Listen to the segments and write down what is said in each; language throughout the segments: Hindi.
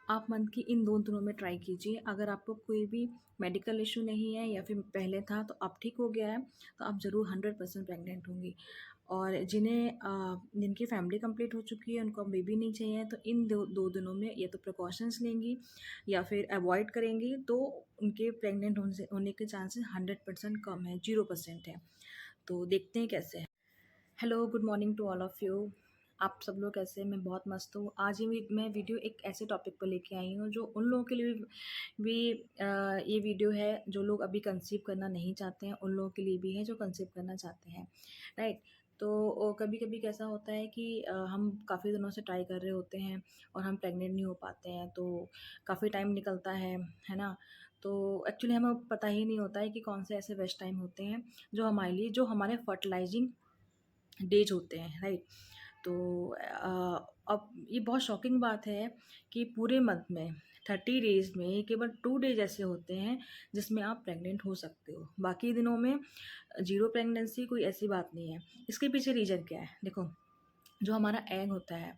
आप मंथ की इन 2 दिनों में ट्राई कीजिए। अगर आपको कोई भी मेडिकल इश्यू नहीं है या फिर पहले था तो अब ठीक हो गया है, तो आप ज़रूर 100% प्रेग्नेंट होंगी। और जिनकी फैमिली कंप्लीट हो चुकी है, उनको बेबी नहीं चाहिए, तो इन 2 दिनों में या तो प्रिकॉशंस लेंगी या फिर अवॉइड करेंगी, तो उनके प्रेग्नेंट होने के चांसेस 100% कम है, 0% है। तो देखते हैं कैसे है। Hello, good morning to all of you. आप सब लोग कैसे हैं? मैं बहुत मस्त हूँ। आज मैं वीडियो एक ऐसे टॉपिक पर लेके आई हूँ जो उन लोगों के लिए भी ये वीडियो है जो लोग अभी कंसीव करना नहीं चाहते हैं, उन लोगों के लिए भी है जो कंसीव करना चाहते हैं, राइट? तो कभी कभी कैसा होता है कि हम काफ़ी दिनों से ट्राई कर रहे होते हैं और हम प्रेग्नेंट नहीं हो पाते हैं, तो काफ़ी टाइम निकलता है ना? तो एक्चुअली हमें पता ही नहीं होता है कि कौन से ऐसे बेस्ट टाइम होते हैं जो हमारे फर्टिलाइजिंग डेज होते हैं, राइट? तो अब ये बहुत शॉकिंग बात है कि पूरे मंथ में 30 डेज़ में केवल 2 डेज ऐसे होते हैं जिसमें आप प्रेग्नेंट हो सकते हो। बाकी दिनों में ज़ीरो प्रेगनेंसी, कोई ऐसी बात नहीं है। इसके पीछे रीज़न क्या है? देखो, जो हमारा एग होता है,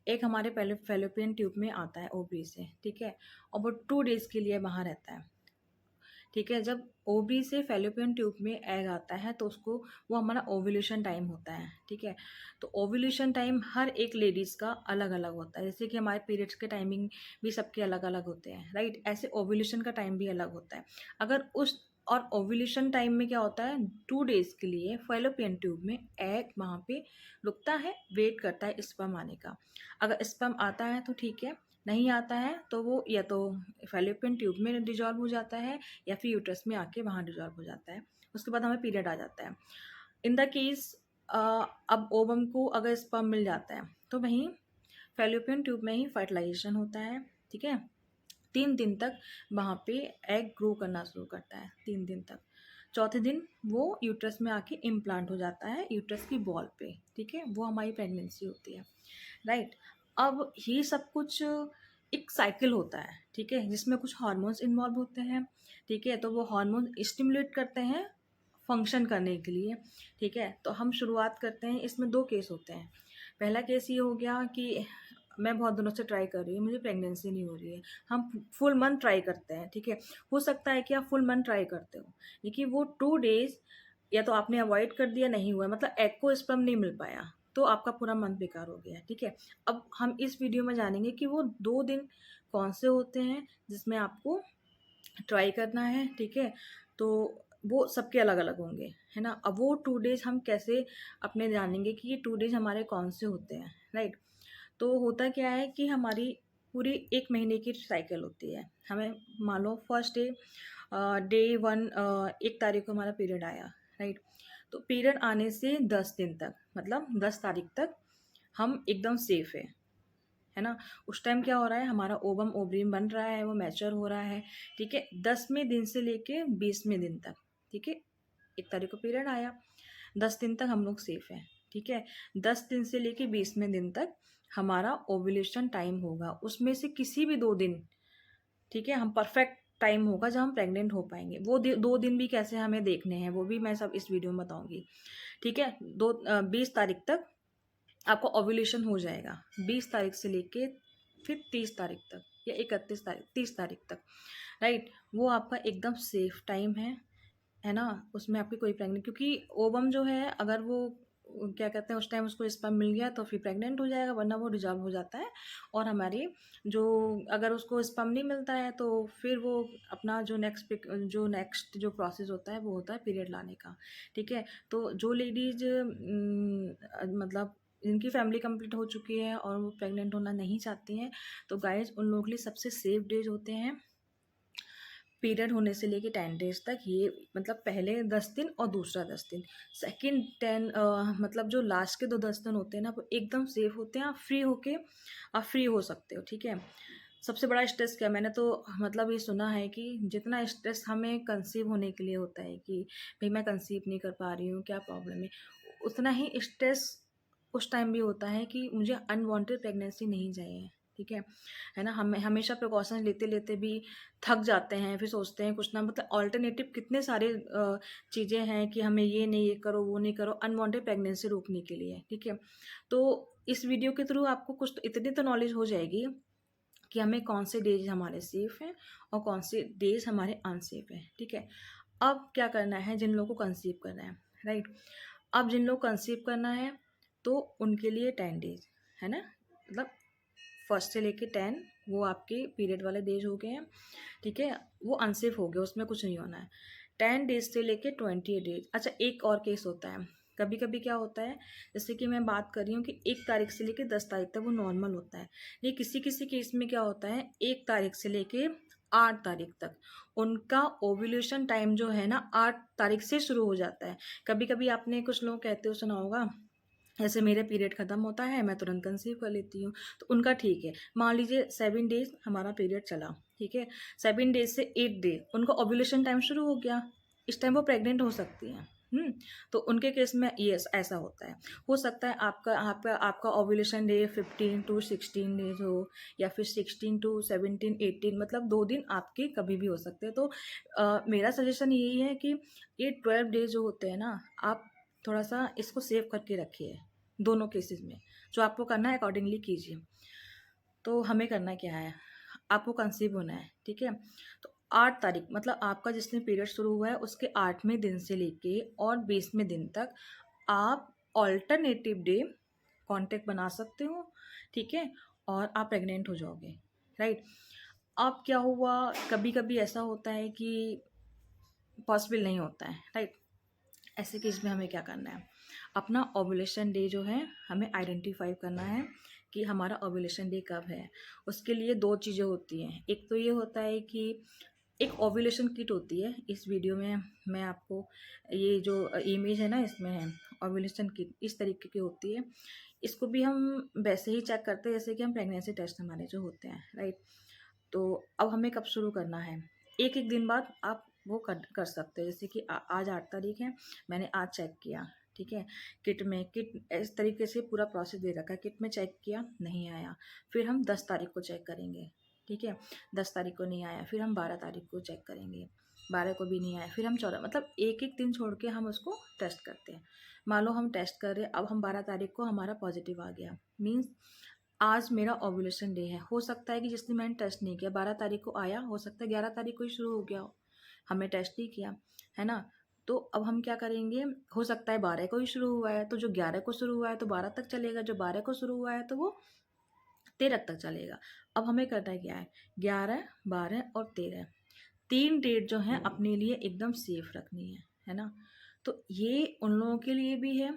एग हमारे पहले फैलोपियन ट्यूब में आता है ओवरी से, ठीक है? और वो 2 डेज़ के लिए वहाँ रहता है। ठीक है, जब ओवरी से फैलोपियन ट्यूब में एग आता है तो उसको वो हमारा ओव्यूलेशन टाइम होता है, ठीक है? तो ओव्यूलेशन टाइम हर एक लेडीज़ का अलग अलग होता है, जैसे कि हमारे पीरियड्स के टाइमिंग भी सबके अलग अलग होते हैं, राइट? ऐसे ओव्यूलेशन का टाइम भी अलग होता है। अगर उस और ओव्यूलेशन टाइम में क्या होता है, 2 डेज़ के लिए फैलोपियन ट्यूब में एग वहाँ पे रुकता है, वेट करता है स्पर्म आने का। अगर स्पर्म आता है तो ठीक है, नहीं आता है तो वो या तो फैलोपियन ट्यूब में डिजॉल्व हो जाता है या फिर यूट्रस में आके वहाँ डिजॉल्व हो जाता है। उसके बाद हमें पीरियड आ जाता है। इन द केस अब ओवम को अगर स्पर्म मिल जाता है तो वहीं फैलोपियन ट्यूब में ही फर्टिलाइजेशन होता है, ठीक है? 3 दिन तक वहाँ पे एग ग्रो करना शुरू करता है, 3 दिन तक। चौथे दिन वो यूट्रस में आके इम्प्लांट हो जाता है यूट्रस की बॉल पे, ठीक है? वो हमारी प्रेगनेंसी होती है, राइट? अब ये सब कुछ एक साइकिल होता है, ठीक है? जिसमें कुछ हार्मोन्स इन्वॉल्व होते हैं, ठीक है? तो वो हार्मोन स्टिमुलेट करते हैं फंक्शन करने के लिए, ठीक है? तो हम शुरुआत करते हैं, इसमें 2 केस होते हैं। पहला केस ये हो गया कि मैं बहुत दिनों से ट्राई कर रही हूँ, मुझे प्रेगनेंसी नहीं हो रही है। हम फुल मंथ ट्राई करते हैं, ठीक है? हो सकता है कि आप फुल मंथ ट्राई करते हो, लेकिन वो 2 डेज़ या तो आपने अवॉइड कर दिया, नहीं हुआ, मतलब एग को स्पर्म नहीं मिल पाया, तो आपका पूरा मंथ बेकार हो गया, ठीक है? अब हम इस वीडियो में जानेंगे कि वो 2 दिन कौन से होते हैं जिसमें आपको ट्राई करना है, ठीक है? तो वो सबके अलग-अलग होंगे, है ना? अब वो 2 डेज़ हम कैसे अपने जानेंगे कि ये 2 डेज़ हमारे कौन से होते हैं, राइट? तो होता क्या है कि हमारी पूरी 1 महीने की साइकिल होती है। हमें मान लो फर्स्ट डे 1 1 तारीख को हमारा पीरियड आया, राइट? तो पीरियड आने से 10 दिन तक, मतलब 10 तारीख तक हम एकदम सेफ है ना? उस टाइम क्या हो रहा है, हमारा ओवम ओवरियम बन रहा है, वो मैच्योर हो रहा है, ठीक है? 10वें दिन से लेके 20वें दिन तक, ठीक है? 1 तारीख को पीरियड आया, 10 दिन तक हम लोग सेफ हैं, ठीक है? 10 दिन से लेके 20वें दिन तक हमारा ओव्यूलेशन टाइम होगा, उसमें से किसी भी 2 दिन, ठीक है, हम परफेक्ट टाइम होगा जब हम प्रेग्नेंट हो पाएँगे। वो 2 दिन भी कैसे हमें देखने हैं, वो भी मैं सब इस वीडियो में बताऊँगी, ठीक है? 20 तारीख तक आपका ओव्यूलेशन हो जाएगा, 20 तारीख से लेके फिर 30 तारीख तक या 31 तारीख, 30 तारीख तक, राइट? वो आपका एकदम सेफ टाइम है ना? उसमें आपकी कोई प्रेग्नेंट, क्योंकि ओवम जो है, अगर वो क्या कहते हैं, उस टाइम उसको स्पर्म मिल गया तो फिर प्रेग्नेंट हो जाएगा, वरना वो डिज़ॉल्व हो जाता है। और हमारी जो अगर उसको स्पर्म नहीं मिलता है तो फिर वो अपना जो नेक्स्ट जो प्रोसेस होता है वो होता है पीरियड लाने का, ठीक है? तो जो लेडीज़ मतलब जिनकी फैमिली कंप्लीट हो चुकी है और वो प्रेग्नेंट होना नहीं चाहती हैं, तो गाइज़ उन लोगों के लिए सबसे सेफ डेज होते हैं पीरियड होने से लेके 10 डेज़ तक, ये मतलब पहले 10 दिन और दूसरा 10 दिन। सेकंड 10 मतलब जो लास्ट के 2 10 दिन होते हैं ना, वो एकदम सेफ होते हैं, आप फ्री हो सकते हो, ठीक है? सबसे बड़ा स्ट्रेस क्या, मैंने तो मतलब ये सुना है कि जितना स्ट्रेस हमें कंसीव होने के लिए होता है कि भई मैं कंसीव नहीं कर पा रही हूँ, क्या प्रॉब्लम है? उतना ही स्ट्रेस उस टाइम भी होता है कि मुझे अनवांटेड प्रेगनेंसी नहीं चाहिए, ठीक है ना? हम हमेशा प्रिकॉशंस लेते-लेते भी थक जाते हैं, फिर सोचते हैं कुछ ना, मतलब अल्टरनेटिव कितने सारे चीज़ें हैं कि हमें ये नहीं, ये करो, वो नहीं करो, अनवांटेड प्रेगनेंसी रोकने के लिए, ठीक है? तो इस वीडियो के थ्रू आपको कुछ तो इतनी तो नॉलेज हो जाएगी कि हमें कौन से डेज हमारे सेफ़ हैं और कौन से डेज हमारे अनसेफ हैं, ठीक है। अब क्या करना है, जिन लोगों को कंसीव करना है, राइट। अब जिन लोग कंसीव करना है तो उनके लिए 10 डेज है ना, मतलब फर्स्ट से लेके 10 वो आपके पीरियड वाले डेज हो गए हैं, ठीक है। वो अनसेफ हो गया, उसमें कुछ नहीं होना है। 10 डेज से लेके 28 डेज। अच्छा, एक और केस होता है, कभी कभी क्या होता है, जैसे कि मैं बात कर रही हूँ कि 1 तारीख से लेके 10 तारीख तक वो नॉर्मल होता है। ये किसी किसी केस में क्या होता है, 1 तारीख से लेके 8 तारीख तक उनका ओव्यूलेशन टाइम जो है ना 8 तारीख से शुरू हो जाता है। कभी कभी आपने कुछ लोग कहते हो सुना होगा, जैसे मेरे पीरियड ख़त्म होता है मैं तुरंत कंसीव कर लेती हूँ, तो उनका ठीक है। मान लीजिए 7 डेज हमारा पीरियड चला, ठीक है, 7 डेज से 8 डेज उनका ओव्यूलेशन टाइम शुरू हो गया, इस टाइम वो प्रेग्नेंट हो सकती हैं। तो उनके केस में ये ऐसा होता है। हो सकता है आपका आपका आपका ओव्यूलेशन डे 15 to 16 डेज हो, या फिर 16 to 17 18, मतलब 2 दिन आपके कभी भी हो सकते हैं। तो मेरा सजेशन यही है कि ये 12 डेज जो होते हैं ना, आप थोड़ा सा इसको सेव करके रखिए दोनों केसेस में। जो आपको करना है अकॉर्डिंगली कीजिए। तो हमें करना क्या है, आपको कंसीव होना है, ठीक है। तो 8 तारीख मतलब आपका जिस दिन पीरियड शुरू हुआ है उसके 8वें दिन से लेके और 20वें दिन तक आप ऑल्टरनेटिव डे कांटेक्ट बना सकते हो, ठीक है, और आप प्रेग्नेंट हो जाओगे, राइट। अब क्या हुआ, कभी कभी ऐसा होता है कि पॉसिबल नहीं होता है, राइट। ऐसे केस में हमें क्या करना है, अपना ओव्यूलेशन डे जो है हमें आइडेंटिफाई करना है कि हमारा ओव्यूलेशन डे कब है। उसके लिए 2 चीज़ें होती हैं, एक तो ये होता है कि एक ओव्यूलेशन किट होती है, इस वीडियो में मैं आपको ये जो इमेज है ना इसमें है ओव्यूलेशन किट, इस तरीके की होती है। इसको भी हम वैसे ही चेक करते हैं जैसे कि हम प्रेगनेंसी टेस्ट हमारे जो होते हैं, राइट। तो अब हमें कब शुरू करना है, एक एक दिन बाद आप वो कर सकते हो। जैसे कि आज 8 तारीख है, मैंने आज चेक किया, ठीक है। किट इस तरीके से पूरा प्रोसेस दे रखा है, किट में चेक किया नहीं आया, फिर हम 10 तारीख को चेक करेंगे, ठीक है। 10 तारीख को नहीं आया, फिर हम 12 तारीख को चेक करेंगे, 12 को भी नहीं आया, फिर हम 14, मतलब एक एक दिन छोड़ के हम उसको टेस्ट करते हैं। मान लो हम टेस्ट कर रहे, अब हम 12 तारीख को हमारा पॉजिटिव आ गया, मीन्स आज मेरा ओव्यूलेशन डे है। हो सकता है कि जिस दिन मैंने टेस्ट नहीं किया 12 तारीख को आया, हो सकता है 11 तारीख को ही शुरू हो गया हो, हमने टेस्ट नहीं किया, है ना। तो अब हम क्या करेंगे, हो सकता है 12 को ही शुरू हुआ है, तो जो 11 को शुरू हुआ है तो 12 तक चलेगा, जो 12 को शुरू हुआ है तो वो 13 तक चलेगा। अब हमें करना क्या है, 11 12 और 13 3 डेट जो हैं अपने लिए एकदम सेफ रखनी है ना। तो ये उन लोगों के लिए भी है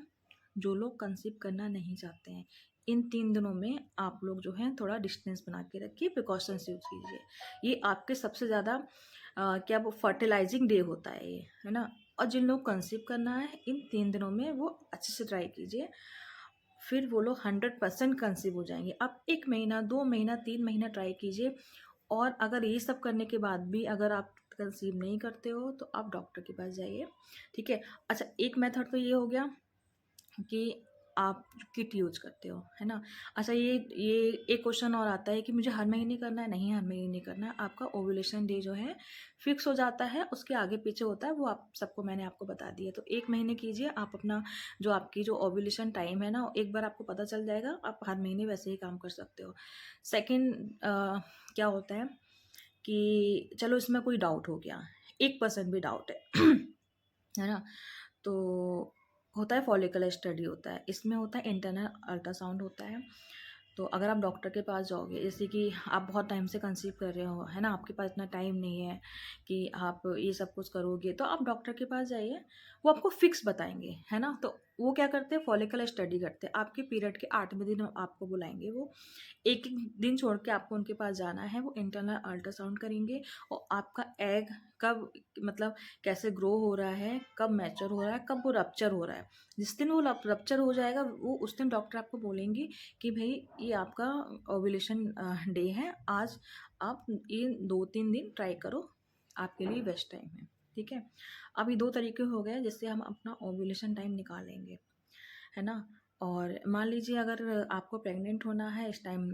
जो लोग कंसीव करना नहीं चाहते हैं। इन 3 दिनों में आप लोग जो हैं थोड़ा डिस्टेंस बना के रखिए, प्रिकॉशंस यूज़ कीजिए। ये आपके सबसे ज़्यादा क्या वो फर्टिलाइजिंग डे होता है ये, है ना। और जिन लोग कंसीव करना है इन 3 दिनों में वो अच्छे से ट्राई कीजिए, फिर वो लोग 100% कंसीव हो जाएंगे। आप 1 महीना 2 महीना 3 महीना ट्राई कीजिए, और अगर ये सब करने के बाद भी अगर आप कंसीव नहीं करते हो तो आप डॉक्टर के पास जाइए, ठीक है। अच्छा, एक मेथड तो ये हो गया कि आप किट यूज़ करते हो, है ना। अच्छा, ये एक क्वेश्चन और आता है कि मुझे हर महीने करना है, नहीं हर महीने नहीं करना है। आपका ओव्यूलेशन डे जो है फिक्स हो जाता है, उसके आगे पीछे होता है, वो आप सबको मैंने आपको बता दिया। तो 1 महीने कीजिए आप अपना, जो आपकी जो ओव्यूलेशन टाइम है ना, एक बार आपको पता चल जाएगा, आप हर महीने वैसे ही काम कर सकते हो। सेकेंड क्या होता है कि चलो इसमें कोई डाउट हो गया, 1% भी डाउट है है ना। तो होता है फॉलिकुलर स्टडी होता है, इसमें होता है इंटरनल अल्ट्रासाउंड होता है। तो अगर आप डॉक्टर के पास जाओगे, जैसे कि आप बहुत टाइम से कंसीव कर रहे हो, है ना, आपके पास इतना टाइम नहीं है कि आप ये सब कुछ करोगे, तो आप डॉक्टर के पास जाइए, वो आपको फिक्स बताएंगे, है ना। तो वो क्या करते हैं, फॉलिकुलर स्टडी करते हैं, आपके पीरियड के 8वें दिन आपको बुलाएंगे, वो एक एक दिन छोड़ के आपको उनके पास जाना है, वो इंटरनल अल्ट्रासाउंड करेंगे, और आपका एग कब, मतलब कैसे ग्रो हो रहा है, कब मैच्योर हो रहा है, कब वो रप्चर हो रहा है। जिस दिन वो रप्चर हो जाएगा, वो उस दिन डॉक्टर आपको बोलेंगे कि भाई ये आपका ओव्यूलेशन डे है, आज आप ये 2-3 दिन ट्राई करो, आपके लिए बेस्ट टाइम है, ठीक है। अब ये 2 तरीके हो गए जिससे हम अपना ओव्यूलेशन टाइम निकालेंगे, है ना। और मान लीजिए अगर आपको प्रेग्नेंट होना है, इस टाइम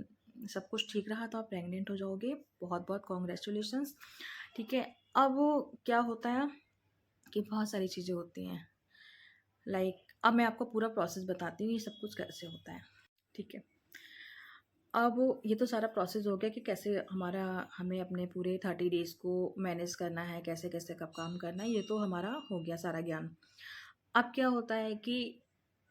सब कुछ ठीक रहा तो आप प्रेग्नेंट हो जाओगे, बहुत बहुत कॉन्ग्रेचुलेशंस, ठीक है। अब क्या होता है कि बहुत सारी चीज़ें होती हैं, लाइक अब मैं आपको पूरा प्रोसेस बताती हूँ ये सब कुछ कैसे होता है, ठीक है। अब ये तो सारा प्रोसेस हो गया कि कैसे हमें अपने पूरे 30 डेज़ को मैनेज करना है, कैसे-कैसे कब काम करना है, ये तो हमारा हो गया सारा ज्ञान। अब क्या होता है कि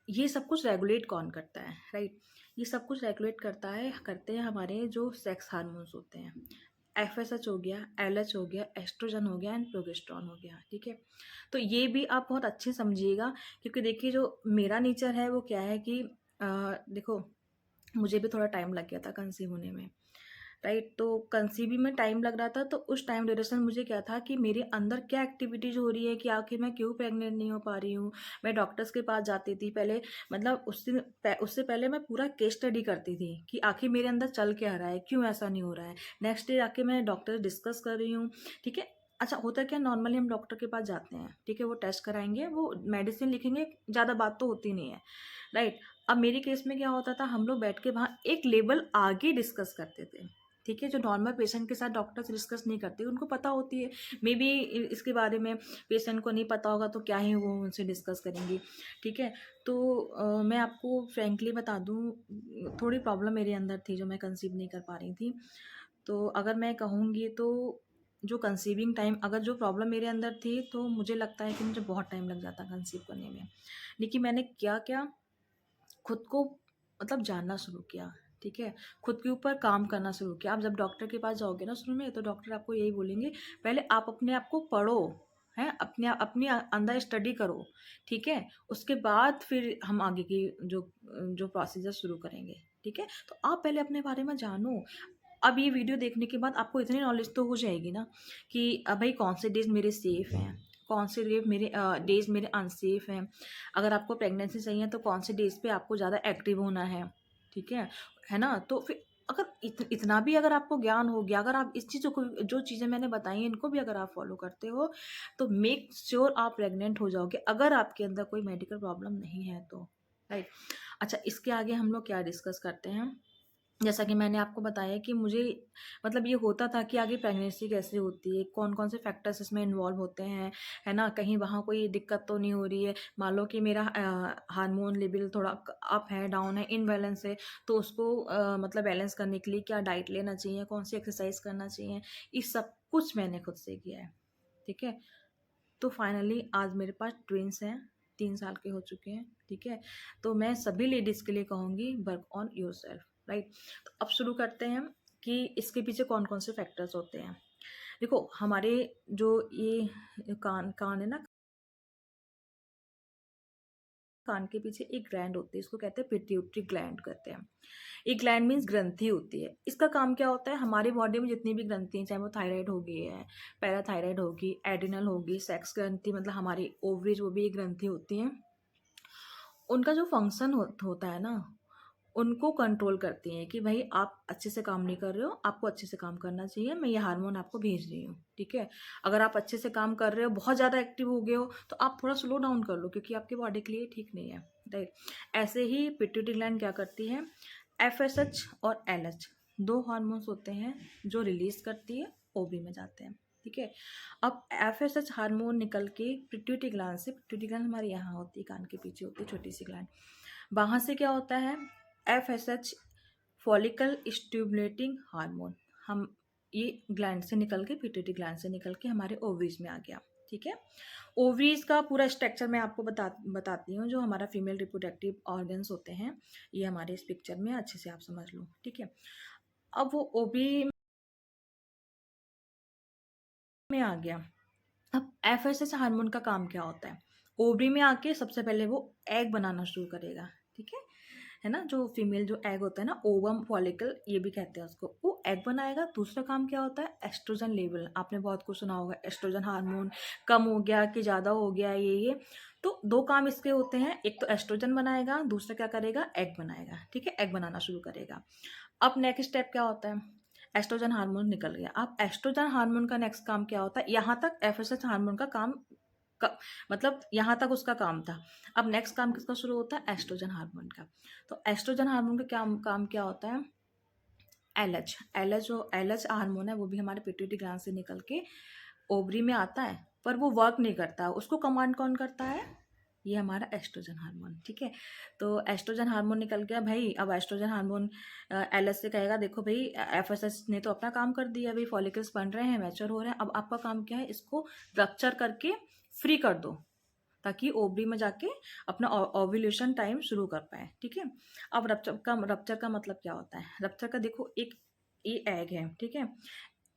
ये सब कुछ रेगुलेट कौन करता है, राइट? ये सब कुछ रेगुलेट करते हैं हमारे जो सेक्स हार्मोन्स होते हैं। एफएसएच हो गया, एलएच हो गया, एस्ट्रोजन हो गया एंड प्रोजेस्टेरॉन हो गया, ठीक है? तो ये भी आप बहुत अच्छे से समझिएगा, क्योंकि देखिए जो मेरा नेचर है वो क्या है कि देखो, मुझे भी थोड़ा टाइम लग गया था कंसीव होने में, राइट? तो कंसीविंग में टाइम लग रहा था, तो उस टाइम ड्यूरेशन मुझे क्या था कि मेरे अंदर क्या एक्टिविटीज़ हो रही है कि आखिर मैं क्यों प्रेग्नेंट नहीं हो पा रही हूँ। मैं डॉक्टर्स के पास जाती थी पहले, मतलब उससे पहले मैं पूरा केस स्टडी करती थी कि आखिर मेरे अंदर चल क्या रहा है, क्यों ऐसा नहीं हो रहा है। नेक्स्ट डे आके मैं डॉक्टर से डिस्कस कर रही हूँ, ठीक है? अच्छा, होता क्या, नॉर्मली हम डॉक्टर के पास जाते हैं, ठीक है? वो टेस्ट कराएंगे, वो मेडिसिन लिखेंगे, ज़्यादा बात तो होती नहीं है, राइट? अब मेरे केस में क्या होता था, हम लोग बैठ के वहाँ एक लेवल आगे डिस्कस करते थे, ठीक है? जो नॉर्मल पेशेंट के साथ डॉक्टर्स डिस्कस नहीं करते, उनको पता होती है, मे बी इसके बारे में पेशेंट को नहीं पता होगा तो क्या ही वो उनसे डिस्कस करेंगी, ठीक है? तो मैं आपको फ्रैंकली बता दूँ, थोड़ी प्रॉब्लम मेरे अंदर थी जो मैं कंसीव नहीं कर पा रही थी। तो अगर मैं कहूँगी तो जो कंसीविंग टाइम, अगर जो प्रॉब्लम मेरे अंदर थी, तो मुझे लगता है कि मुझे बहुत टाइम लग जाता कंसीव करने में। लेकिन मैंने क्या-क्या खुद को मतलब जानना शुरू किया, ठीक है? खुद के ऊपर काम करना शुरू किया। आप जब डॉक्टर के पास जाओगे ना शुरू में, तो डॉक्टर आपको यही बोलेंगे, पहले आप अपने आप को पढ़ो, हैं? अपने अंदर स्टडी करो, ठीक है? उसके बाद फिर हम आगे की जो प्रोसीजर शुरू करेंगे, ठीक है? तो आप पहले अपने बारे में जानो। अब ये वीडियो देखने के बाद आपको इतनी नॉलेज तो हो जाएगी ना कि भाई कौन से डेज़ मेरे सेफ़ हैं, कौन से डेज़ मेरे अनसेफ़ हैं। अगर आपको प्रेगनेंसी चाहिए है तो कौन से डेज़ पे आपको ज़्यादा एक्टिव होना है, ठीक है ना? तो फिर अगर इतना भी अगर आपको ज्ञान हो गया, अगर आप इस चीज़ों को, जो चीज़ें मैंने बताई हैं, इनको भी अगर आप फ़ॉलो करते हो, तो मेक श्योर आप प्रेग्नेंट हो जाओगे, अगर आपके अंदर कोई मेडिकल प्रॉब्लम नहीं है तो, राइट? अच्छा, इसके आगे हम लोग क्या डिस्कस करते हैं, जैसा कि मैंने आपको बताया कि मुझे मतलब ये होता था कि आगे प्रेगनेंसी कैसे होती है, कौन-कौन से फैक्टर्स इसमें इन्वॉल्व होते हैं, है ना? कहीं वहाँ कोई दिक्कत तो नहीं हो रही है। मान लो कि मेरा हार्मोन लेवल थोड़ा अप है, डाउन है, इम्बैलेंस है, तो उसको मतलब बैलेंस करने के लिए क्या डाइट लेना चाहिए, कौन सी एक्सरसाइज करना चाहिए, ये सब कुछ मैंने खुद से किया है, ठीक है? तो फाइनली आज मेरे पास ट्विन्स हैं, 3 साल के हो चुके हैं, ठीक है? तो मैं सभी लेडीज़ के लिए कहूँगी, वर्क ऑन योरसेल्फ, राइट? तो अब शुरू करते हैं कि इसके पीछे कौन-कौन से फैक्टर्स होते हैं। देखो, हमारे जो ये कान कान है ना, कान के पीछे एक ग्लैंड होती है, इसको कहते हैं पिट्यूटरी ग्लैंड कहते हैं। एक ग्लैंड मीन्स ग्रंथि होती है। इसका काम क्या होता है, हमारी बॉडी में जितनी भी ग्रंथि हैं, चाहे वो थायराइड होगी है, पैराथायराइड होगी, एड्रिनल होगी, सेक्स ग्रंथि मतलब हमारी ओवरी जो भी एक ग्रंथि होती हैं, उनका जो फंक्शन होता है ना, उनको कंट्रोल करती हैं कि भाई आप अच्छे से काम नहीं कर रहे हो, आपको अच्छे से काम करना चाहिए, मैं ये हार्मोन आपको भेज रही हूँ, ठीक है? अगर आप अच्छे से काम कर रहे हो, बहुत ज़्यादा एक्टिव हो गए हो, तो आप थोड़ा स्लो डाउन कर लो, क्योंकि आपकी बॉडी के लिए ठीक नहीं है, राइट? ऐसे ही पिट्यूटरी ग्लैंड क्या करती है, एफएसएच और एलएच 2 हार्मोन्स होते हैं जो रिलीज़ करती है, ओवरी में जाते हैं, ठीक है? अब एफएसएच हार्मोन निकल के पिट्यूटरी ग्लैंड से, पिट्यूटरी ग्लैंड हमारे यहाँ होती है, कान के पीछे होती है छोटी-सी ग्लैंड, वहाँ से क्या होता है, एफएसएच फॉलिकल स्टिमुलेटिंग हार्मोन, हम ये ग्लैंड से निकल के, पिट्यूटरी ग्लैंड से निकल के हमारे ओवरीज में आ गया, ठीक है? ओवरीज का पूरा स्ट्रक्चर मैं आपको बताती हूँ, जो हमारा फीमेल रिप्रोडक्टिव ऑर्गन्स होते हैं, ये हमारे इस पिक्चर में अच्छे से आप समझ लो, ठीक है? अब वो ओवरी में आ गया। अब एफएसएच हार्मोन का काम क्या होता है, ओवरी में आके सबसे पहले वो एग बनाना शुरू करेगा, ठीक है ना? जो फीमेल जो एग होता है ना, ओवम फॉलिकल ये भी कहते हैं उसको, वो एग बनाएगा। दूसरा काम क्या होता है, एस्ट्रोजन लेवल, आपने बहुत कुछ सुना होगा, एस्ट्रोजन हार्मोन कम हो गया कि ज़्यादा हो गया, ये तो 2 काम इसके होते हैं, एक तो एस्ट्रोजन बनाएगा, दूसरा क्या करेगा, एग बनाएगा, ठीक है? एग बनाना शुरू करेगा। अब नेक्स्ट स्टेप क्या होता है, एस्ट्रोजन हार्मोन निकल गया। अब एस्ट्रोजन हार्मोन का नेक्स्ट काम क्या होता है, यहाँ तक एफएसएच हार्मोन का काम क मतलब यहाँ तक उसका काम था। अब नेक्स्ट काम किसका शुरू होता है, एस्ट्रोजन हार्मोन का। तो एस्ट्रोजन हार्मोन का काम क्या होता है, एलएच, जो एलएच हार्मोन है वो भी हमारे पिट्यूटरी ग्लैंड से निकल के ओवरी में आता है, पर वो वर्क नहीं करता, उसको कमांड कौन करता है, ये हमारा एस्ट्रोजन हार्मोन, ठीक है। तो एस्ट्रोजन हार्मोन निकल गया भाई। अब एस्ट्रोजन हार्मोन एलएच से कहेगा देखो भाई एफएसएच ने तो अपना काम कर दिया भाई, फॉलिकल्स बन रहे हैं, मैच्योर हो रहे हैं, अब आपका काम क्या है, इसको रप्चर करके फ्री कर दो ताकि ओवरी में जाके अपना ओव्यूलेशन टाइम शुरू कर पाए, ठीक है। अब रप्चर का मतलब क्या होता है? रप्चर का देखो, एक ये एग है, ठीक है।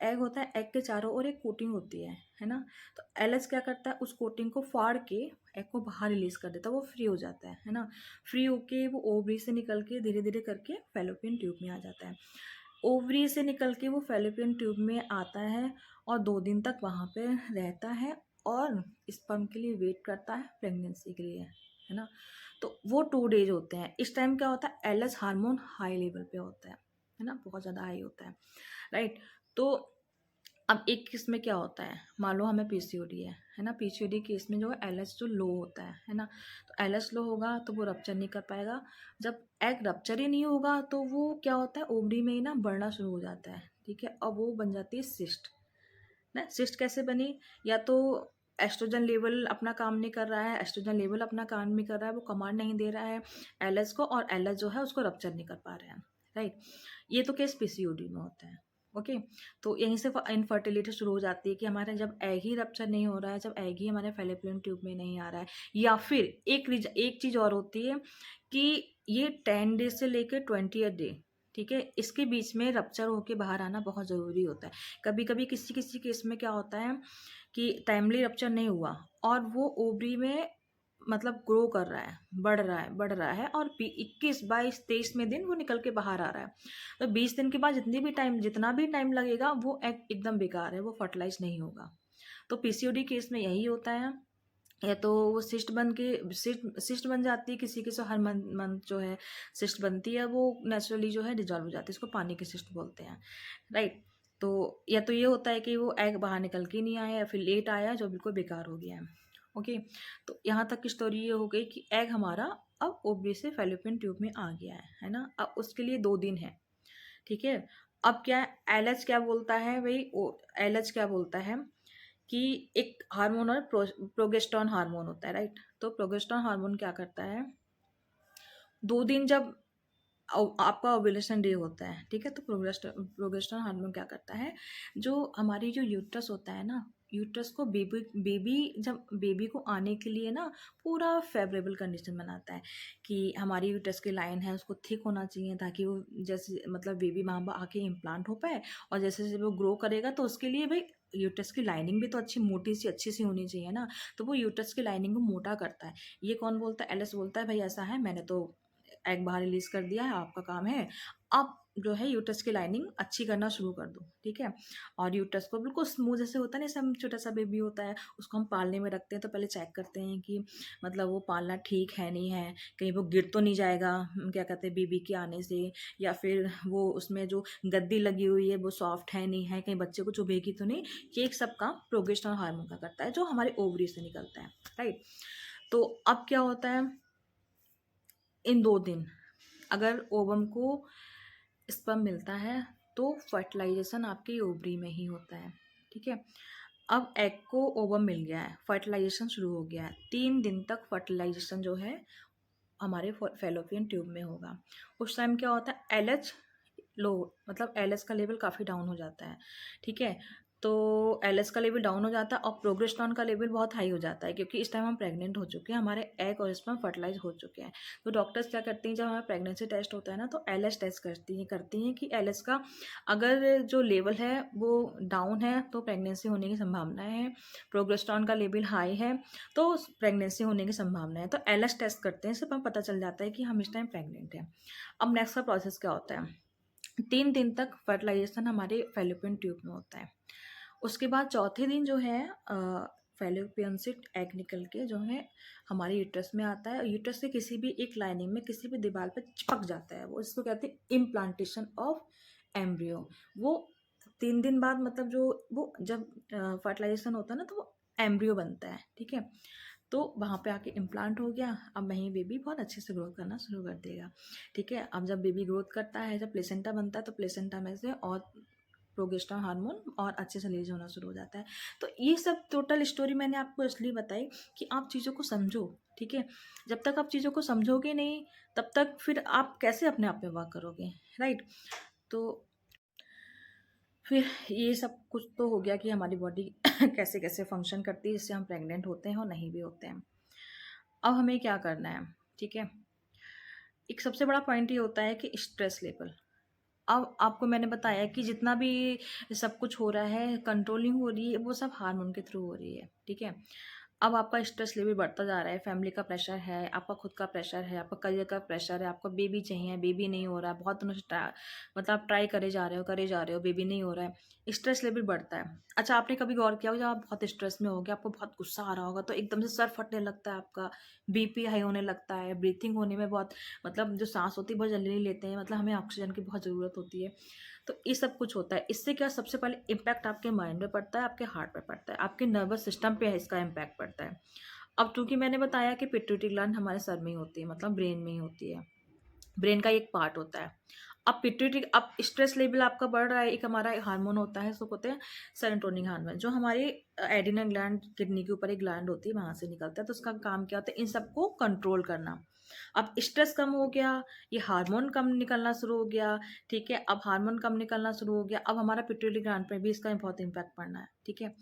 एग होता है, एग के चारों ओर एक कोटिंग होती है ना। तो एलएच क्या करता है, उस कोटिंग को फाड़ के एग को बाहर रिलीज कर देता है, वो फ्री हो जाता है ना। फ्री होके वो ओवरी से निकल के धीरे धीरे करके फैलोपियन ट्यूब में आ जाता है। ओवरी से निकल के वो फैलोपियन ट्यूब में आता है और 2 दिन तक वहाँ पे रहता है और स्पर्म के लिए वेट करता है प्रेगनेंसी के लिए, है ना। तो वो 2 डेज होते हैं। इस टाइम क्या होता है, एलएच हार्मोन हाई लेवल पे होता है ना, बहुत ज़्यादा हाई होता है, राइट। तो अब एक केस में क्या होता है, मान लो हमें पीसीओडी है ना, पीसीओडी केस में जो है एलएच जो लो होता है ना। तो एलएच लो होगा तो वो रप्चर नहीं कर पाएगा। जब एग रप्चर ही नहीं होगा तो वो क्या होता है, ओवरी में ही ना बढ़ना शुरू हो जाता है, ठीक है। अब वो बन जाती है सिस्ट ना। सिस्ट कैसे बनी, या तो एस्ट्रोजन लेवल अपना काम नहीं कर रहा है, एस्ट्रोजन लेवल अपना काम नहीं कर रहा है, वो कमांड नहीं दे रहा है एलएच को, और एलएच जो है उसको रप्चर नहीं कर पा रहे हैं, राइट। ये तो केस पीसीओडी में होता है, ओके। तो यहीं से इनफर्टिलिटी शुरू हो जाती है कि हमारे जब एग ही रप्चर नहीं हो रहा है, जब एग ही हमारे फैलोपियन ट्यूब में नहीं आ रहा है। या फिर एक चीज़ और होती है कि ये 10 डेज से लेकर 28 डे, ठीक है, इसके बीच में रप्चर होके बाहर आना बहुत ज़रूरी होता है। कभी कभी किसी किसी केस में क्या होता है कि टाइमली रप्चर नहीं हुआ और वो ओवरी में मतलब ग्रो कर रहा है, बढ़ रहा है और 21, 22, 23वें दिन वो निकल के बाहर आ रहा है। तो 20 दिन के बाद जितना भी टाइम लगेगा वो एकदम बेकार है, वो फर्टिलाइज नहीं होगा। तो पीसीओडी केस में यही होता है, या तो वो सिस्ट बन जाती है, किसी के से हर मंथ जो है सिस्ट बनती है, वो नेचुरली जो है डिजॉल्व हो जाती है, इसको पानी की सिस्ट बोलते हैं, राइट। तो या तो ये होता है कि वो एग बाहर निकल के नहीं आया या फिर लेट आया जो बिल्कुल बेकार हो गया है, ओके। तो यहाँ तक की स्टोरी ये हो गई कि एग हमारा अब ओवरी से फैलोपियन ट्यूब में आ गया है ना। अब उसके लिए 2 दिन है, ठीक है। अब क्या एलएच क्या बोलता है भाई, एलएच क्या बोलता है कि एक हार्मोन और प्रोगेस्टेरॉन हार्मोन होता है, राइट। तो प्रोगेस्टेरॉन हार्मोन क्या करता है, 2 दिन जब आपका ओव्यूलेशन डे होता है, ठीक है, तो प्रोगेस्टेरॉन हार्मोन क्या करता है, जो हमारी जो यूट्रस होता है ना, यूट्रस को बेबी को आने के लिए ना पूरा फेवरेबल कंडीशन बनाता है कि हमारी यूट्रस की लाइन है उसको थिक होना चाहिए ताकि वो जैसे मतलब बेबी वहाँ पर आके इम्प्लांट हो पाए, और जैसे जैसे वो ग्रो करेगा तो उसके लिए भाई यूट्रस की लाइनिंग भी तो अच्छी सी होनी चाहिए ना। तो वो यूट्रस की लाइनिंग को मोटा करता है। ये कौन बोलता है, एलएस बोलता है भाई ऐसा है, मैंने तो एग बाहर रिलीज कर दिया है, आपका काम है अब जो है यूट्रस की लाइनिंग अच्छी करना शुरू कर दो, ठीक है। और यूट्रस को बिल्कुल स्मूथ जैसे होता है ना, जैसे हम छोटा सा बेबी होता है उसको हम पालने में रखते हैं तो पहले चेक करते हैं कि मतलब वो पालना ठीक है नहीं है, कहीं वो गिर तो नहीं जाएगा, क्या कहते हैं बेबी के आने से, या फिर वो उसमें जो गद्दी लगी हुई है वो सॉफ्ट है नहीं है, कहीं बच्चे को चुभेगी तो नहीं। ये एक सब काम प्रोगेस्टेरॉन हार्मोन का करता है जो हमारे ओवरी से निकलता है, राइट। तो अब क्या होता है, इन 2 दिन अगर ओवम को स्पर्म मिलता है तो फर्टिलाइजेशन आपके ओवरी में ही होता है, ठीक है। अब एग को ओवम मिल गया है, फर्टिलाइजेशन शुरू हो गया है, 3 दिन तक फर्टिलाइजेशन जो है हमारे फैलोपियन ट्यूब में होगा। उस टाइम क्या होता है, एलएच लो, मतलब एलएच का लेवल काफ़ी डाउन हो जाता है, ठीक है। तो एलएच का लेवल डाउन हो जाता है और प्रोगेस्टेरॉन का लेवल बहुत हाई हो जाता है क्योंकि इस टाइम हम प्रेग्नेंट हो चुके हैं, हमारे एग और स्पर्म फर्टिलाइज हो चुके हैं। तो डॉक्टर्स क्या करती हैं, जब हमारा प्रेगनेंसी टेस्ट होता है ना तो एलएच टेस्ट करती हैं कि एलएच का अगर जो लेवल है वो डाउन है तो प्रेगनेंसी होने की संभावना है, प्रोगेस्टेरॉन का लेवल हाई है तो प्रेगनेंसी होने की संभावना है। तो एलएच टेस्ट करते हैं, इससे हमें पता चल जाता है कि हम इस टाइम प्रेग्नेंट हैं। अब नेक्स्ट का प्रोसेस क्या होता है, 3 दिन तक फर्टिलाइजेशन हमारे फैलोपियन ट्यूब में होता है। उसके बाद चौथे दिन जो है फैलोपियन से एग निकल के जो है हमारे यूट्रस में आता है, और यूट्रस के किसी भी एक लाइनिंग में किसी भी दीवार पर चिपक जाता है, वो इसको कहते हैं इम्प्लांटेशन ऑफ एम्ब्रियो। वो 3 दिन बाद मतलब जो वो जब फर्टिलाइजेशन होता है ना तो वो एम्ब्रियो बनता है, ठीक है। तो वहाँ पे आके इम्प्लांट हो गया, अब वहीं बेबी बहुत अच्छे से ग्रोथ करना शुरू कर देगा, ठीक है। अब जब बेबी ग्रोथ करता है, जब प्लेसेंटा बनता है तो प्लेसेंटा में से और प्रोजेस्टेरोन हार्मोन और अच्छे से रिलीज होना शुरू हो जाता है। तो ये सब टोटल स्टोरी मैंने आपको इसलिए बताई कि आप चीज़ों को समझो, ठीक है? जब तक आप चीज़ों को समझोगे नहीं, तब तक फिर आप कैसे अपने आप पे वर्क करोगे, राइट? तो फिर ये सब कुछ तो हो गया कि हमारी बॉडी कैसे कैसे फंक्शन करती है, जिससे हम प्रेग्नेंट होते हैं और नहीं भी होते हैं। अब हमें क्या करना है, ठीक है? एक सबसे बड़ा पॉइंट ये होता है कि स्ट्रेस लेवल। अब आपको मैंने बताया कि जितना भी सब कुछ हो रहा है, कंट्रोलिंग हो रही है, वो सब हार्मोन के थ्रू हो रही है, ठीक है? अब आपका स्ट्रेस लेवल बढ़ता जा रहा है, फैमिली का प्रेशर है, आपका खुद का प्रेशर है, आपका करियर का प्रेशर है, आपको बेबी चाहिए, बेबी नहीं हो रहा है, बहुत दिनों से मतलब आप ट्राई करे जा रहे हो, बेबी नहीं हो रहा है, स्ट्रेस लेवल बढ़ता है। अच्छा, आपने कभी गौर किया हो, जब आप बहुत स्ट्रेस में होगे, आपको बहुत गुस्सा आ रहा होगा, तो एकदम से सर फटने लगता है आपका, बीपी हाई होने लगता है, ब्रीथिंग होने में बहुत, मतलब जो सांस होती है बहुत जल्दी लेते हैं, मतलब हमें ऑक्सीजन की बहुत ज़रूरत होती है। तो ये सब कुछ होता है। इससे क्या, सबसे पहले इम्पैक्ट आपके माइंड पे पड़ता है, आपके हार्ट पे पड़ता है, आपके नर्वस सिस्टम पे इसका इम्पैक्ट पड़ता है। अब चूंकि मैंने बताया कि पिट्यूटरी ग्लैंड हमारे सर में ही होती है, मतलब ब्रेन में ही होती है, ब्रेन का एक पार्ट होता है। अब स्ट्रेस लेवल आपका बढ़ रहा है, एक हमारा हार्मोन होता है, उसको कहते हैं सेरोटोनिन हार्मोन, जो हमारे एड्रिनल ग्लैंड, किडनी के ऊपर एक ग्लैंड होती है, वहां से निकलता है। तो उसका काम क्या होता है, इन सबको कंट्रोल करना। अब स्ट्रेस कम हो गया, ये हार्मोन कम निकलना शुरू हो गया, ठीक है? अब हार्मोन कम निकलना शुरू हो गया, अब हमारा पिट्यूटरी ग्लैंड पे भी इसका बहुत इंपैक्ट पड़ना है, ठीक है?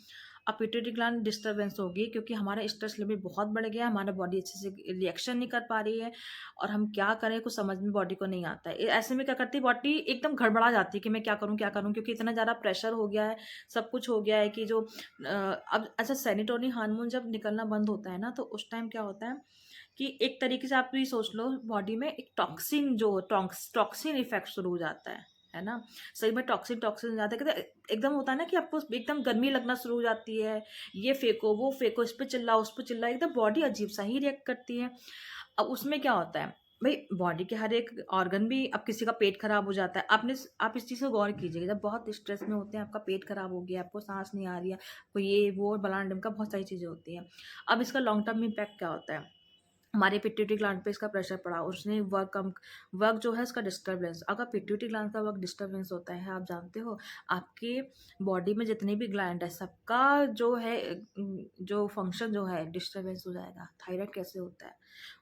अब पिट्यूटरी ग्लैंड डिस्टर्बेंस होगी, क्योंकि हमारा स्ट्रेस लेवल बहुत बढ़ गया, हमारा बॉडी अच्छे से रिएक्शन नहीं कर पा रही है, और हम क्या करें कुछ समझ में बॉडी को नहीं आता है। ऐसे में क्या करती है बॉडी, एकदम गड़बड़ा जाती है कि मैं क्या करूं, क्योंकि इतना ज़्यादा प्रेशर हो गया है, सब कुछ हो गया है कि जो अब अच्छा, सेरोटोनिन हार्मोन जब निकलना बंद होता है ना, तो उस टाइम क्या होता है कि एक तरीके से आप भी सोच लो, बॉडी में एक टॉक्सिन इफेक्ट शुरू हो जाता है ना? सही में टॉक्सिन टॉक्सिन हो जाता है, कहते एकदम होता है ना कि आपको एकदम गर्मी लगना शुरू हो जाती है, ये फेंको वो फेंको, इस पे चिल्लाओ उस पे चिल्लाओ, एकदम बॉडी अजीब सा ही रिएक्ट करती है। अब उसमें क्या होता है भाई, बॉडी के हर एक ऑर्गन भी, अब किसी का पेट खराब हो जाता है, आप इस चीज़ को गौर कीजिएगा, जब बहुत स्ट्रेस में होते हैं, आपका पेट खराब हो गया, आपको सांस नहीं आ रही है, आपको ये वो बलान डम का बहुत सारी चीज़ें होती हैं। अब इसका लॉन्ग टर्म इम्पैक्ट क्या होता है, हमारे पिट्यूटरी ग्लैंड पे इसका प्रेशर पड़ा, उसने वर्क जो है इसका डिस्टर्बेंस, अगर पिट्यूटरी ग्लैंड का वर्क डिस्टर्बेंस होता है, आप जानते हो, आपके बॉडी में जितने भी ग्लैंड है, सबका जो है जो फंक्शन जो है डिस्टर्बेंस हो जाएगा। थायराइड कैसे होता है,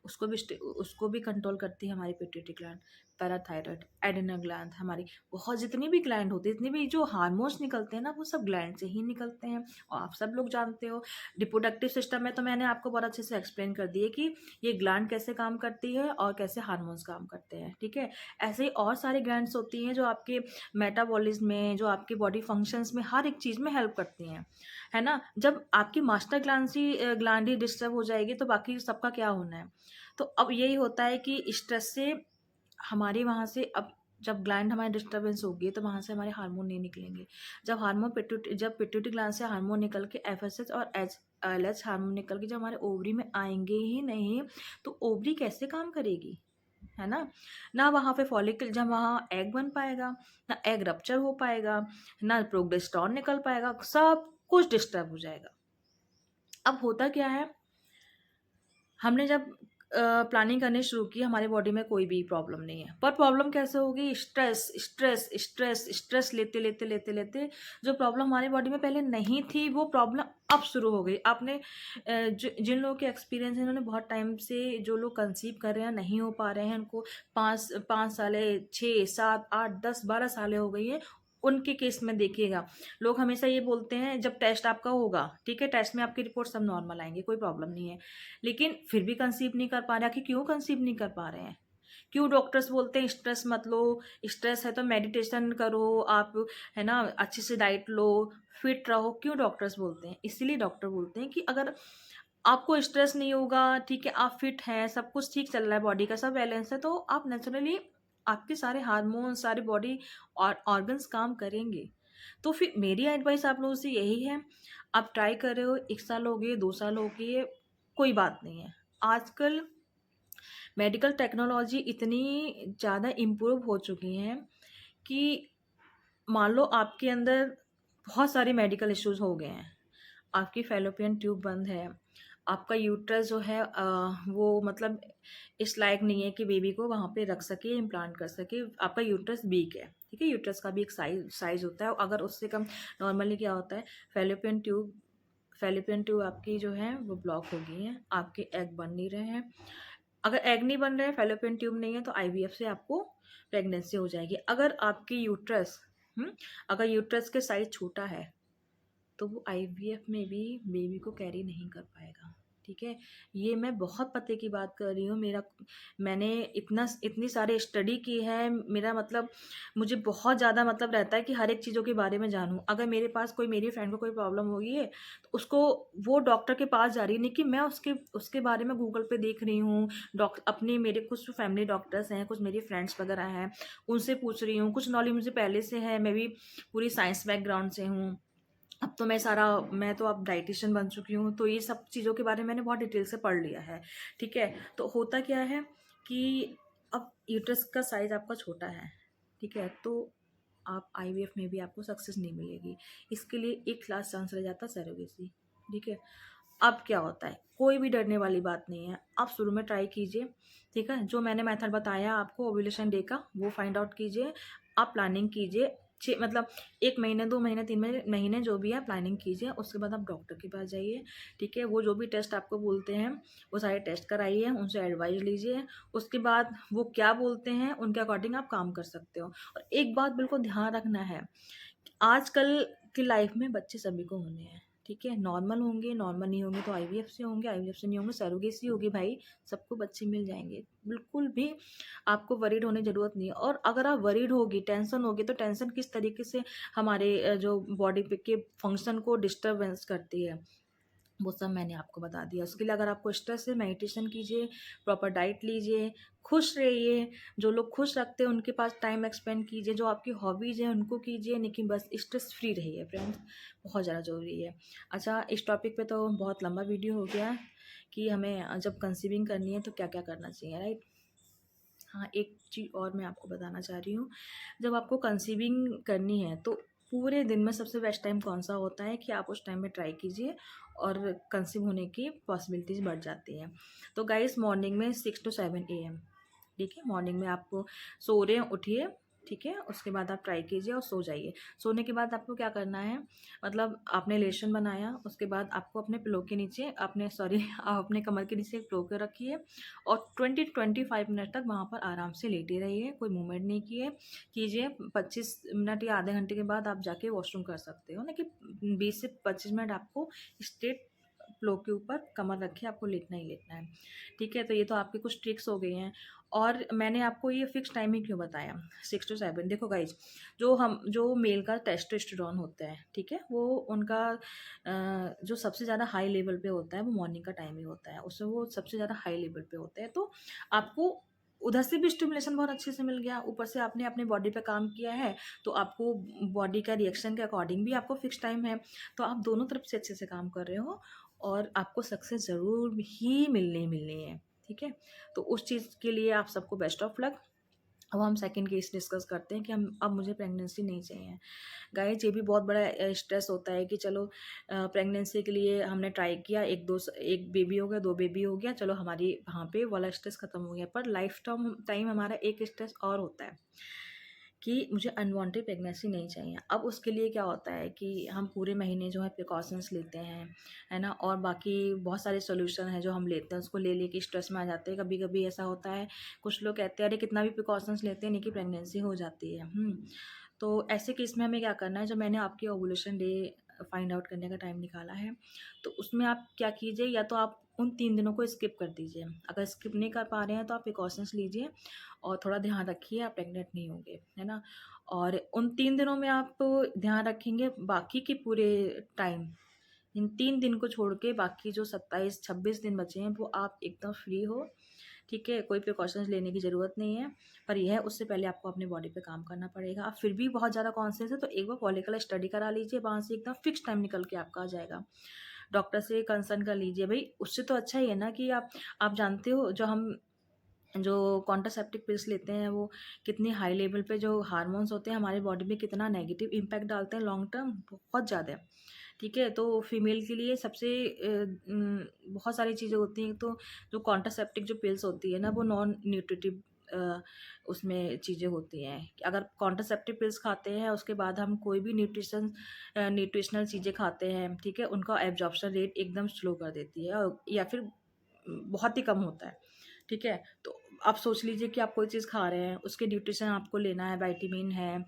उसको भी कंट्रोल करती है हमारी pituitary gland, parathyroid, adrenal gland, हमारी बहुत जितनी भी ग्लैंड होती है, जितने भी जो हार्मोन्स निकलते हैं ना, वो सब ग्लैंड से ही निकलते हैं। और आप सब लोग जानते हो, रिप्रोडक्टिव सिस्टम में तो मैंने आपको बहुत अच्छे से एक्सप्लेन कर दिए कि ये ग्लैंड कैसे काम करती है और कैसे हार्मोन्स काम करते हैं, ठीक है? ऐसे ही और सारी ग्लैंड्स होती हैं जो आपके मेटाबॉलिज्म में, जो आपके बॉडी फंक्शंस में, हर एक चीज़ में हेल्प करती हैं, है ना? जब आपकी मास्टर ग्लैंड ही डिस्टर्ब हो जाएगी, तो बाकी सबका क्या होना है? तो अब यही होता है कि स्ट्रेस से हमारे वहाँ से, अब जब ग्लैंड हमारे डिस्टर्बेंस होगी, तो वहाँ से हमारे हार्मोन नहीं निकलेंगे। जब पिट्यूटरी ग्लैंड से हार्मोन निकल के एफएसएच और एलएच हार्मोन निकल के जब हमारे ओवरी में आएंगे ही नहीं, तो ओवरी कैसे काम करेगी, है ना? ना वहाँ पे फॉलिकल, जब वहाँ एग बन पाएगा, ना एग रप्चर हो पाएगा, ना प्रोजेस्टेरोन निकल पाएगा, सब कुछ डिस्टर्ब हो जाएगा। अब होता क्या है, हमने जब प्लानिंग करनी शुरू की, हमारे बॉडी में कोई भी प्रॉब्लम नहीं है, पर प्रॉब्लम कैसे होगी, स्ट्रेस स्ट्रेस स्ट्रेस स्ट्रेस लेते लेते लेते लेते जो प्रॉब्लम हमारी बॉडी में पहले नहीं थी, वो प्रॉब्लम अब शुरू हो गई। आपने जिन लोगों के एक्सपीरियंस है, इन्होंने बहुत टाइम से, जो लोग कंसीव कर रहे हैं, नहीं हो पा रहे हैं, उनको 5 5 साल, 6 7 8 10 12 सालें हो गई है, उनके केस में देखिएगा, लोग हमेशा ये बोलते हैं, जब टेस्ट आपका होगा, ठीक है, टेस्ट में आपकी रिपोर्ट सब नॉर्मल आएंगे, कोई प्रॉब्लम नहीं है, लेकिन फिर भी कंसीव नहीं कर पा रहे। कि क्यों कंसीव नहीं कर पा रहे हैं? क्यों डॉक्टर्स बोलते हैं स्ट्रेस मत लो, स्ट्रेस है तो मेडिटेशन करो आप, है ना, अच्छे से डाइट लो, फिट रहो, क्यों डॉक्टर्स बोलते हैं? इसीलिए डॉक्टर बोलते हैं कि अगर आपको स्ट्रेस नहीं होगा, ठीक है, आप फिट हैं, सब कुछ ठीक चल रहा है, बॉडी का सब बैलेंस है, तो आप नेचुरली, आपके सारे हार्मोन, सारे बॉडी और ऑर्गन्स काम करेंगे। तो फिर मेरी एडवाइस आप लोगों से यही है, आप ट्राई कर रहे हो, 1 साल हो गए, 2 साल हो गए, कोई बात नहीं है। आजकल मेडिकल टेक्नोलॉजी इतनी ज़्यादा इम्प्रूव हो चुकी हैं कि मान लो आपके अंदर बहुत सारे मेडिकल इश्यूज हो गए हैं, आपकी फैलोपियन ट्यूब बंद है, आपका यूट्रस जो है वो मतलब इस लायक नहीं है कि बेबी को वहाँ पे रख सके, इम्प्लांट कर सके। आपका यूट्रस वीक है, ठीक है। यूट्रस का भी एक साइज होता है, अगर उससे कम नॉर्मली क्या होता है, फेलोपियन ट्यूब आपकी जो है वो ब्लॉक हो गई है, आपके एग बन नहीं रहे हैं। अगर एग नहीं बन रहे हैं, फेलोपियन ट्यूब नहीं है, तो आईवीएफ से आपको प्रेगनेंसी हो जाएगी। अगर आपकी यूट्रस अगर यूट्रस के साइज छोटा है तो वो आईवीएफ में भी बेबी को कैरी नहीं कर पाएगा, ठीक है। ये मैं बहुत पते की बात कर रही हूँ। मैंने इतनी सारी स्टडी की है, मेरा मतलब मुझे बहुत ज़्यादा मतलब रहता है कि हर एक चीज़ों के बारे में जानूँ। अगर मेरे पास कोई, मेरी फ्रेंड को कोई प्रॉब्लम हो गई है तो उसको, वो डॉक्टर के पास जा रही है, नहीं कि मैं उसके उसके बारे में गूगल पे देख रही हूँ। अपने मेरे कुछ फैमिली डॉक्टर्स हैं, कुछ मेरी फ्रेंड्स वगैरह हैं, उनसे पूछ रही हूँ। कुछ नॉलेज मुझे पहले से है, मैं भी पूरी साइंस बैकग्राउंड से हूँ। अब तो मैं तो अब डाइटिशियन बन चुकी हूँ, तो ये सब चीज़ों के बारे में मैंने बहुत डिटेल से पढ़ लिया है, ठीक है। तो होता क्या है कि अब यूट्रस का साइज आपका छोटा है, ठीक है, तो आप आईवीएफ में भी आपको सक्सेस नहीं मिलेगी। इसके लिए एक लास्ट चांस रह जाता है सरोगेसी, ठीक है। अब क्या होता है, कोई भी डरने वाली बात नहीं है, आप शुरू में ट्राई कीजिए, ठीक है। जो मैंने मेथड बताया आपको ओव्यूलेशन डे का, वो फाइंड आउट कीजिए। आप प्लानिंग कीजिए, मतलब 1 महीने, 2 महीने, 3 महीने जो भी है प्लानिंग कीजिए। उसके बाद आप डॉक्टर के पास जाइए, ठीक है। वो जो भी टेस्ट आपको बोलते हैं वो सारे टेस्ट कराइए, उनसे एडवाइस लीजिए। उसके बाद वो क्या बोलते हैं उनके अकॉर्डिंग आप काम कर सकते हो। और एक बात बिल्कुल ध्यान रखना है, आजकल की लाइफ में बच्चे सभी को होने हैं, ठीक है। नॉर्मल होंगे, नॉर्मल नहीं होंगे तो आईवीएफ से होंगे, आईवीएफ से नहीं होंगे सरोगेसी होगी भाई, सबको बच्चे मिल जाएंगे। बिल्कुल भी आपको वरीड होने की ज़रूरत नहीं है। और अगर आप वरीड होगी, टेंशन होगी, तो टेंशन किस तरीके से हमारे जो बॉडी पे के फंक्शन को डिस्टर्बेंस करती है, वो सब मैंने आपको बता दिया। उसके लिए अगर आपको स्ट्रेस है, मेडिटेशन कीजिए, प्रॉपर डाइट लीजिए, खुश रहिए। जो लोग खुश रखते हैं उनके पास टाइम एक्सपेंड कीजिए, जो आपकी हॉबीज़ हैं उनको कीजिए, लेकिन बस स्ट्रेस फ्री रहिए फ्रेंड्स, बहुत ज़्यादा ज़रूरी है। अच्छा, इस टॉपिक पे तो बहुत लंबा वीडियो हो गया कि हमें जब कंसीविंग करनी है तो क्या क्या करना चाहिए, राइट। हाँ, एक चीज़ और मैं आपको बताना चाह रही हूँ, जब आपको कंसीविंग करनी है तो पूरे दिन में सबसे बेस्ट टाइम कौन सा होता है कि आप उस टाइम में ट्राई कीजिए और कंसीव होने की पॉसिबिलिटीज़ बढ़ जाती हैं। तो गाइस, मॉर्निंग में 6 to 7 AM, ठीक है। मॉर्निंग में आपको सो रहे हैं, उठिए, ठीक है। उसके बाद आप ट्राई कीजिए और सो जाइए। सोने के बाद आपको क्या करना है, मतलब आपने लेशन बनाया, उसके बाद आपको अपने पिलो के नीचे, अपने सॉरी आप अपने कमर के नीचे एक पिलो के रखिए और 20-25 मिनट तक वहाँ पर आराम से लेटे रहिए, कोई मूवमेंट नहीं कीजिए। 25 मिनट या आधे घंटे के बाद आप जाके वॉशरूम कर सकते हो ना, कि 20 से 25 मिनट आपको स्ट्रेट पिलो के ऊपर कमर रखे आपको लेटना ही लेटना है, ठीक है। तो ये तो आपकी कुछ ट्रिक्स हो गई हैं। और मैंने आपको ये फिक्स टाइमिंग क्यों बताया 6 to 7, देखो गाइज, जो मेल का टेस्टोस्टेरोन होता है, ठीक है, वो उनका जो सबसे ज़्यादा हाई लेवल पे होता है वो मॉर्निंग का टाइम ही होता है, उससे वो सबसे ज़्यादा हाई लेवल पे होता है। तो आपको उधर से भी स्टिमुलेशन बहुत अच्छे से मिल गया, ऊपर से आपने अपनी बॉडी पे काम किया है, तो आपको बॉडी का रिएक्शन के अकॉर्डिंग भी आपको फिक्स टाइम है, तो आप दोनों तरफ से अच्छे से काम कर रहे हो और आपको सक्सेस ज़रूर ही मिलनी है, ठीक है। तो उस चीज़ के लिए आप सबको बेस्ट ऑफ लक। अब हम सेकंड केस डिस्कस करते हैं कि हम अब मुझे प्रेगनेंसी नहीं चाहिए। गाइस, ये भी बहुत बड़ा स्ट्रेस होता है कि चलो प्रेगनेंसी के लिए हमने ट्राई किया, एक बेबी हो गया, 2 बेबी हो गया, चलो हमारी वहाँ पे वाला स्ट्रेस खत्म हो गया। पर लाइफ टाइम हमारा एक स्ट्रेस और होता है कि मुझे अनवांटेड प्रेगनेंसी नहीं चाहिए। अब उसके लिए क्या होता है कि हम पूरे महीने जो है प्रिकॉशंस लेते हैं, है ना, और बाकी बहुत सारे सॉल्यूशन हैं जो हम लेते हैं, उसको ले लेके स्ट्रेस में आ जाते हैं। कभी कभी ऐसा होता है, कुछ लोग कहते हैं अरे कितना भी प्रिकॉशंस लेते हैं नहीं कि प्रेगनेंसी हो जाती है। तो ऐसे केस में हमें क्या करना है, जब मैंने आपकी ओवुलेशन डे फाइंड आउट करने का टाइम निकाला है, तो उसमें आप क्या कीजिए, या तो आप उन 3 दिनों को स्किप कर दीजिए। अगर स्किप नहीं कर पा रहे हैं तो आप प्रिकॉशंस लीजिए और थोड़ा ध्यान रखिए आप प्रेग्नेंट नहीं होंगे, है ना। और उन 3 दिनों में आप ध्यान रखेंगे, बाकी के पूरे टाइम, इन 3 दिन को छोड़ के बाकी जो 27-26 दिन बचे हैं वो आप एकदम फ्री हो, ठीक है। कोई प्रिकॉशंस लेने की ज़रूरत नहीं है। पर यह है, उससे पहले आपको अपनी बॉडी पे काम करना पड़ेगा। आप फिर भी बहुत ज़्यादा कॉन्शियस है तो एक बार फॉलिकल स्टडी करा लीजिए, वहाँ से एकदम फिक्स टाइम निकल के आपका आ जाएगा। डॉक्टर से कंसल्ट कर लीजिए भाई, उससे तो अच्छा ही है ना कि आप जानते हो, जो हम जो कॉन्ट्रासेप्टिव पिल्स लेते हैं वो कितनी हाई लेवल पे जो हार्मोन्स होते हैं हमारी बॉडी में कितना नेगेटिव इम्पैक्ट डालते हैं लॉन्ग टर्म, बहुत ज़्यादा। ठीक है, तो फीमेल के लिए सबसे बहुत सारी चीज़ें होती हैं। तो जो कॉन्ट्रासेप्टिव जो पिल्स होती है ना वो नॉन न्यूट्रिटिव उसमें चीज़ें होती हैं कि अगर कॉन्ट्रासेप्टिव पिल्स खाते हैं उसके बाद हम कोई भी न्यूट्रिशनल चीज़ें खाते हैं, ठीक है, उनका एब्जॉर्प्शन रेट एकदम स्लो कर देती है या फिर बहुत ही कम होता है। ठीक है, तो आप सोच लीजिए कि आप कोई चीज़ खा रहे हैं, उसके न्यूट्रिशन आपको लेना है, विटामिन है,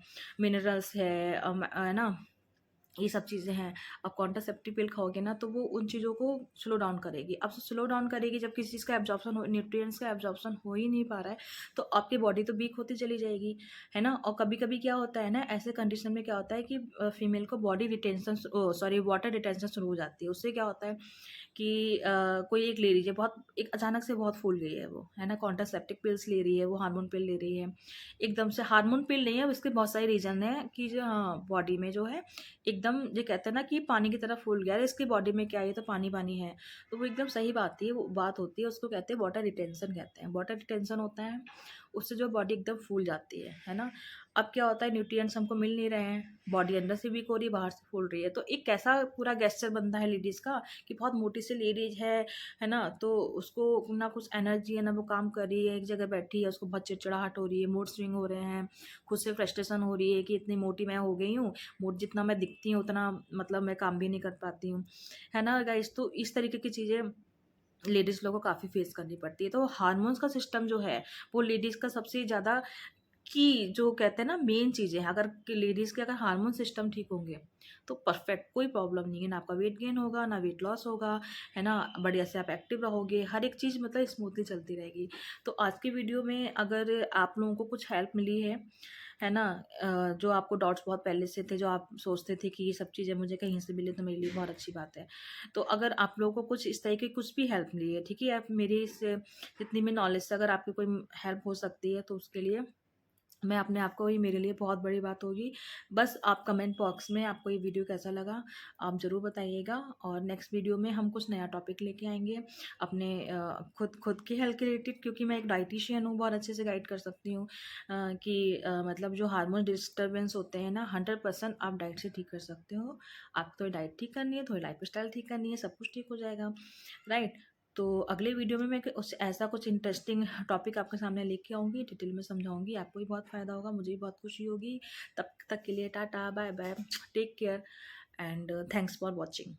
मिनरल्स है ना? ये सब चीज़ें हैं। अब कॉन्ट्रासेप्टिव पिल खाओगे ना तो वो उन चीज़ों को स्लो डाउन करेगी। अब स्लो डाउन करेगी जब किसी चीज़ का एब्ज़ॉर्प्शन हो, न्यूट्रिएंट्स का एब्ज़ॉर्प्शन हो ही नहीं पा रहा है, तो आपकी बॉडी तो वीक होती चली जाएगी, है ना? और कभी-कभी क्या होता है ना, ऐसे कंडीशन में क्या होता है कि फीमेल को body retention sorry water retention शुरू हो जाती है। उससे क्या होता है कि कोई एक ले लीजिए, बहुत एक अचानक से बहुत फूल गई है वो, है ना? कॉन्ट्रासेप्टिव पिल्स ले रही है, वो हार्मोन पिल ले रही है। एकदम से हार्मोन पिल नहीं है, उसके बहुत सारे रीज़न हैं कि जो हाँ, बॉडी में जो है एकदम ये कहते हैं ना कि पानी की तरह फूल गया है, इसकी बॉडी में क्या है, ये तो पानी-पानी है। तो वो एकदम सही बात होती है, उसको कहते हैं वाटर रिटेंशन कहते हैं। वाटर रिटेंशन होता है, उससे जो बॉडी एकदम फूल जाती है ना? अब क्या होता है न्यूट्रिएंट्स हमको मिल नहीं रहे हैं, बॉडी अंदर से वीक हो रही है, बाहर से फूल रही है। तो एक कैसा पूरा गेस्चर बनता है लेडीज़ का कि बहुत मोटी सी लेडीज़ है ना? तो उसको ना कुछ एनर्जी है, ना वो काम कर रही है, एक जगह बैठी है, उसको बहुत चिड़चिड़ाहट हो रही है, मूड स्विंग हो रहे हैं, खुद से फ्रस्ट्रेशन हो रही है कि इतनी मोटी मैं हो गई हूँ, जितना मैं दिखती हूँ उतना मतलब मैं काम भी नहीं कर पाती हूँ, है ना गाइस? तो इस तरीके की चीज़ें लेडीज़ लोगों को काफ़ी फेस करनी पड़ती है। तो हार्मोन्स का सिस्टम जो है, वो लेडीज़ का सबसे ज़्यादा की जो कहते हैं ना मेन चीज़ें हैं, अगर कि लेडीज़ के अगर हार्मोन सिस्टम ठीक होंगे, तो परफेक्ट कोई प्रॉब्लम नहीं है, ना आपका वेट गेन होगा, ना वेट लॉस होगा, है ना? बढ़िया से आप एक्टिव रहोगे, हर एक चीज़ मतलब स्मूथली चलती रहेगी। तो आज की वीडियो में अगर आप लोगों को कुछ हेल्प मिली है ना? जो आपको डाउट्स बहुत पहले से थे, जो आप सोचते थे कि ये सब चीज़ें मुझे कहीं से मिले तो मेरे लिए बहुत अच्छी बात है। तो अगर आप लोगों को कुछ इस तरह की कुछ भी हेल्प मिली है, ठीक है? आप मेरी इस जितनी भी नॉलेज से अगर आपकी कोई हेल्प हो सकती है, तो उसके लिए मैं अपने आप को ही मेरे लिए बहुत बड़ी बात होगी। बस आप कमेंट बॉक्स में आपको ये वीडियो कैसा लगा, आप ज़रूर बताइएगा और नेक्स्ट वीडियो में हम कुछ नया टॉपिक लेके आएँगे अपने खुद के हेल्थ के रिलेटेड, क्योंकि मैं एक डायटीशियन हूँ, बहुत अच्छे से गाइड कर सकती हूँ कि मतलब जो हार्मोन डिस्टर्बेंस होते हैं ना 100% आप डाइट से ठीक कर सकते हो। आपको थोड़ी डाइट ठीक करनी है, थोड़ी लाइफ़स्टाइल ठीक करनी है, सब कुछ ठीक हो जाएगा, राइट? तो अगले वीडियो में मैं उस ऐसा कुछ इंटरेस्टिंग टॉपिक आपके सामने लेके आऊँगी, डिटेल में समझाऊँगी, आपको भी बहुत फ़ायदा होगा, मुझे भी बहुत खुशी होगी। तब तक के लिए tata, bye bye, take care and thanks for watching.